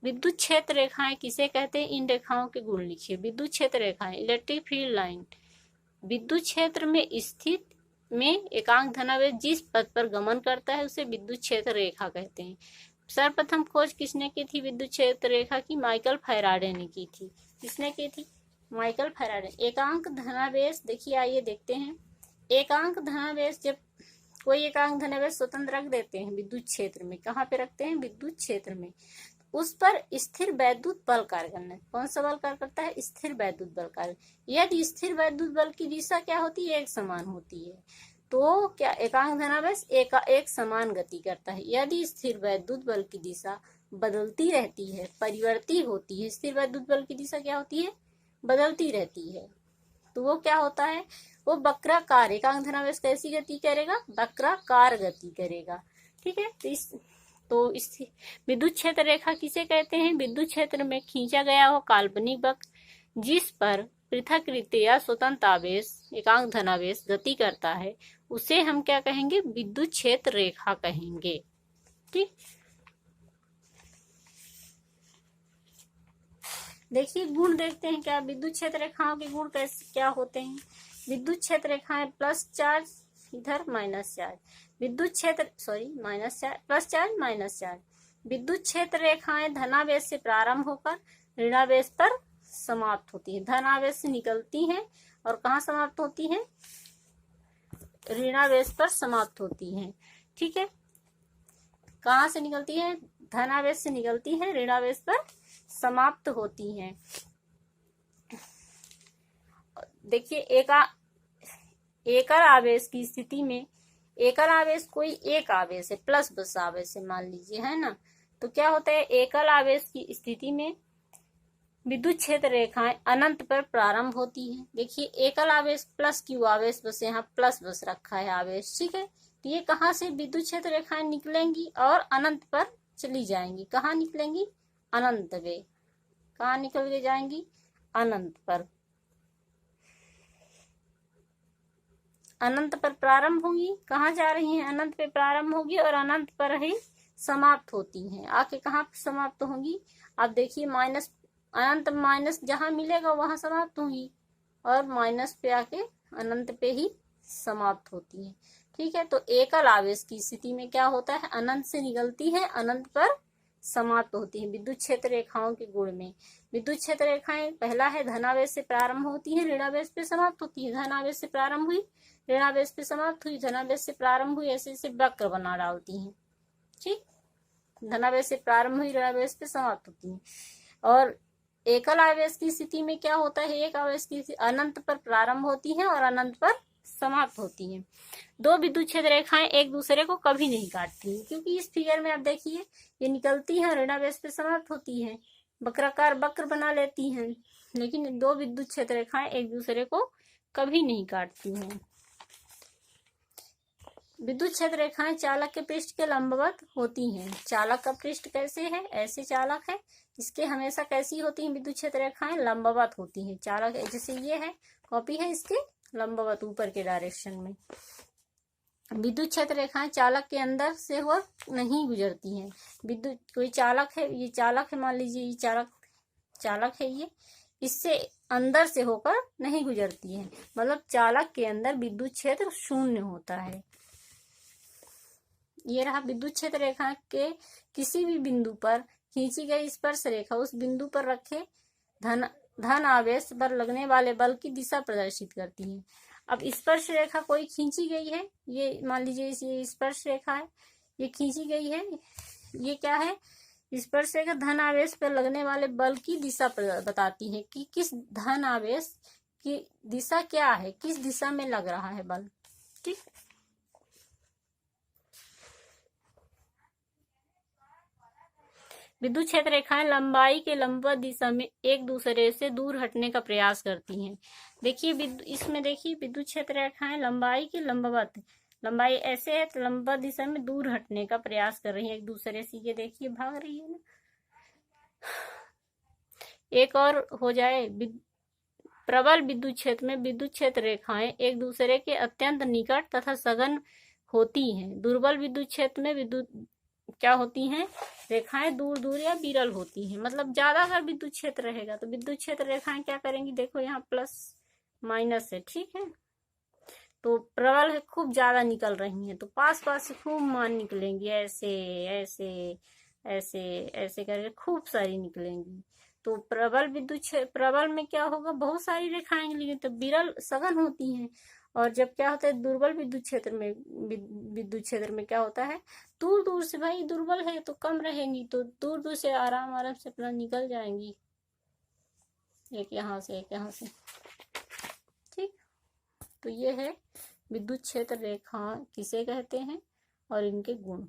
विद्युत क्षेत्र रेखाएं किसे कहते हैं, इन रेखाओं के गुण लिखिए। विद्युत क्षेत्र रेखाएं, इलेक्ट्रिक फील्ड लाइन, विद्युत क्षेत्र में स्थित में एकांक धनावेश जिस पथ पर गमन करता है उसे विद्युत क्षेत्र रेखा कहते हैं। सर्वप्रथम खोज किसने की थी विद्युत क्षेत्र रेखा की, माइकल फैराडे ने की थी। किसने की थी, माइकल फैराडे। एकांक धनावेश, देखिए आइए देखते हैं। एकांक धनावेश, जब कोई एकांक धनावेश स्वतंत्र रख देते हैं विद्युत क्षेत्र में, कहाँ पे रखते हैं, विद्युत क्षेत्र में, उस पर स्थिर वैद्युत बल कार्य करना है। कौन सा बल कार्य करता है, स्थिर वैद्युत बल कार्य। यदि स्थिर वैद्युत बल की दिशा क्या होती है, एक समान होती है, तो क्या एकांक धनावेश एक समान गति करता है। यदि स्थिर वैद्युत बल की दिशा बदलती रहती है, परिवर्ती होती है, स्थिर वैद्युत बल की दिशा क्या होती है, बदलती रहती है, तो वो क्या होता है, वो वक्राकार, एकांक धनावेश कैसी गति करेगा, वक्राकार गति करेगा। ठीक है, तो इस विद्युत क्षेत्र रेखा किसे कहते हैं, विद्युत क्षेत्र में खींचा गया हो काल्पनिक वक्र जिस पर पृथक या स्वतंत्र आवेश, एकांक धनावेश गति करता है, उसे हम क्या कहेंगे, विद्युत क्षेत्र रेखा कहेंगे। ठीक, देखिए गुण देखते हैं क्या विद्युत क्षेत्र रेखाओं के गुण कैसे क्या होते हैं। विद्युत क्षेत्र रेखाएं प्लस चार्ज, इधर माइनस चार्ज, विद्युत क्षेत्र minus charge, plus charge minus charge. विद्युत क्षेत्र रेखाएं धनावेश से प्रारंभ होकर ऋणावेश पर समाप्त होती है। धनावेश से निकलती हैं और कहाँ समाप्त होती हैं, ऋणावेश पर समाप्त होती हैं। ठीक है, कहाँ से निकलती है, धनावेश से निकलती है, ऋणावेश पर समाप्त होती हैं। देखिए एकल आवेश की स्थिति में, एकल आवेश कोई एक आवेश है, प्लस बस आवेश है मान लीजिए, है ना, तो क्या होता है, एकल आवेश की स्थिति में विद्युत क्षेत्र रेखाएं अनंत पर प्रारंभ होती हैं। देखिए एकल आवेश प्लस क्यू आवेश, बस यहाँ प्लस बस रखा है आवेश। ठीक है, तो ये कहाँ से विद्युत क्षेत्र रेखाएं निकलेंगी और अनंत पर चली जाएंगी। कहाँ निकलेंगी, अनंत में। कहाँ निकल के जाएंगी, अनंत पर। अनंत पर प्रारंभ होंगी, कहाँ जा रही हैं, अनंत पे प्रारंभ होगी और अनंत पर ही समाप्त होती हैं। आके कहाँ समाप्त होंगी, अब देखिए माइनस, अनंत माइनस जहां मिलेगा वहां समाप्त होंगी और माइनस पे आके अनंत पे ही समाप्त होती है। ठीक है, तो एकल आवेश की स्थिति में क्या होता है, अनंत से निकलती है, अनंत पर समाप्त होती है। विद्युत क्षेत्र रेखाओं के गुण में, विद्युत क्षेत्र रेखाएं पहला है धनावेश से प्रारंभ होती है, ऋणावेश पे समाप्त होती है। धनावेश से प्रारंभ हुई, ऋणावेश पे समाप्त हुई, धनावेश से प्रारंभ हुई, ऐसे ऐसे वक्र बना डालती हैं। ठीक, धनावेश से प्रारंभ हुई, ऋणावेश पे समाप्त होती है। और एकल आवेश की स्थिति में क्या होता है, एक आवेश की अनंत पर प्रारंभ होती है और अनंत पर समाप्त होती है। दो विद्युत क्षेत्र रेखाएं एक दूसरे को कभी नहीं काटती, क्योंकि इस फिगर में आप देखिए ये निकलती है, ऋणावेश पे समाप्त होती है, वक्राकार वक्र बना लेती हैं, लेकिन दो विद्युत क्षेत्र रेखाएं एक दूसरे को कभी नहीं काटती हैं। विद्युत क्षेत्र रेखाएं चालक के पृष्ठ के लंबवत होती हैं। चालक का पृष्ठ कैसे है, ऐसे चालक है, इसके हमेशा कैसी होती हैं विद्युत क्षेत्र रेखाएं, लंबवत होती हैं। चालक जैसे ये है, कॉपी है इसके, लंबवत ऊपर के डायरेक्शन में। विद्युत क्षेत्र रेखाएं चालक के अंदर से हो नहीं गुजरती हैं। विद्युत, कोई चालक है, ये चालक है मान लीजिए, ये चालक है, ये इससे अंदर से होकर नहीं गुजरती है, मतलब चालक के अंदर विद्युत क्षेत्र शून्य होता है। ये रहा विद्युत क्षेत्र रेखा के किसी भी बिंदु पर खींची गई स्पर्श रेखा उस बिंदु पर रखे धन आवेश पर लगने वाले बल की दिशा प्रदर्शित करती है। अब स्पर्श रेखा कोई खींची गई है, ये मान लीजिए ये स्पर्श रेखा है, ये खींची गई है, ये क्या है, स्पर्श रेखा धन आवेश पर लगने वाले बल की दिशा बताती है कि किस धन आवेश की दिशा क्या है, किस दिशा में लग रहा है बल। ठीक, विद्युत क्षेत्र रेखाएं लंबाई के लंबवत दिशा में एक दूसरे से दूर हटने का प्रयास करती हैं। देखिए इसमें देखिए विद्युत क्षेत्र रेखाएं लंबाई के लंबवत, लंबाई ऐसे है तो लंबवत दिशा में दूर हटने का प्रयास कर रही है एक दूसरे से, ये देखिए भाग रही है ना। एक और हो जाए, प्रबल विद्युत क्षेत्र में विद्युत क्षेत्र रेखाएं एक दूसरे के अत्यंत निकट तथा सघन होती हैं। दुर्बल विद्युत क्षेत्र में क्या होती हैं, रेखाएं दूर दूर या विरल होती हैं। मतलब ज्यादा अगर विद्युत क्षेत्र रहेगा तो विद्युत क्षेत्र रेखाएं क्या करेंगी, देखो यहाँ प्लस माइनस है, ठीक है, तो प्रबल है, खूब ज्यादा निकल रही हैं, तो पास पास से खूब मान निकलेंगी, ऐसे ऐसे ऐसे ऐसे करके खूब सारी निकलेंगी। तो प्रबल प्रबल में क्या होगा, बहुत सारी रेखाएं निकलेंगी, तो विरल सघन होती हैं। और जब क्या होता है दुर्बल विद्युत क्षेत्र में, विद्युत क्षेत्र में क्या होता है, दूर दूर से, भाई दुर्बल है तो कम रहेंगी, तो दूर दूर से आराम आराम से अपना निकल जाएंगी, एक यहाँ से एक यहाँ से, ठीक। तो ये है विद्युत क्षेत्र रेखा किसे कहते हैं और इनके गुण।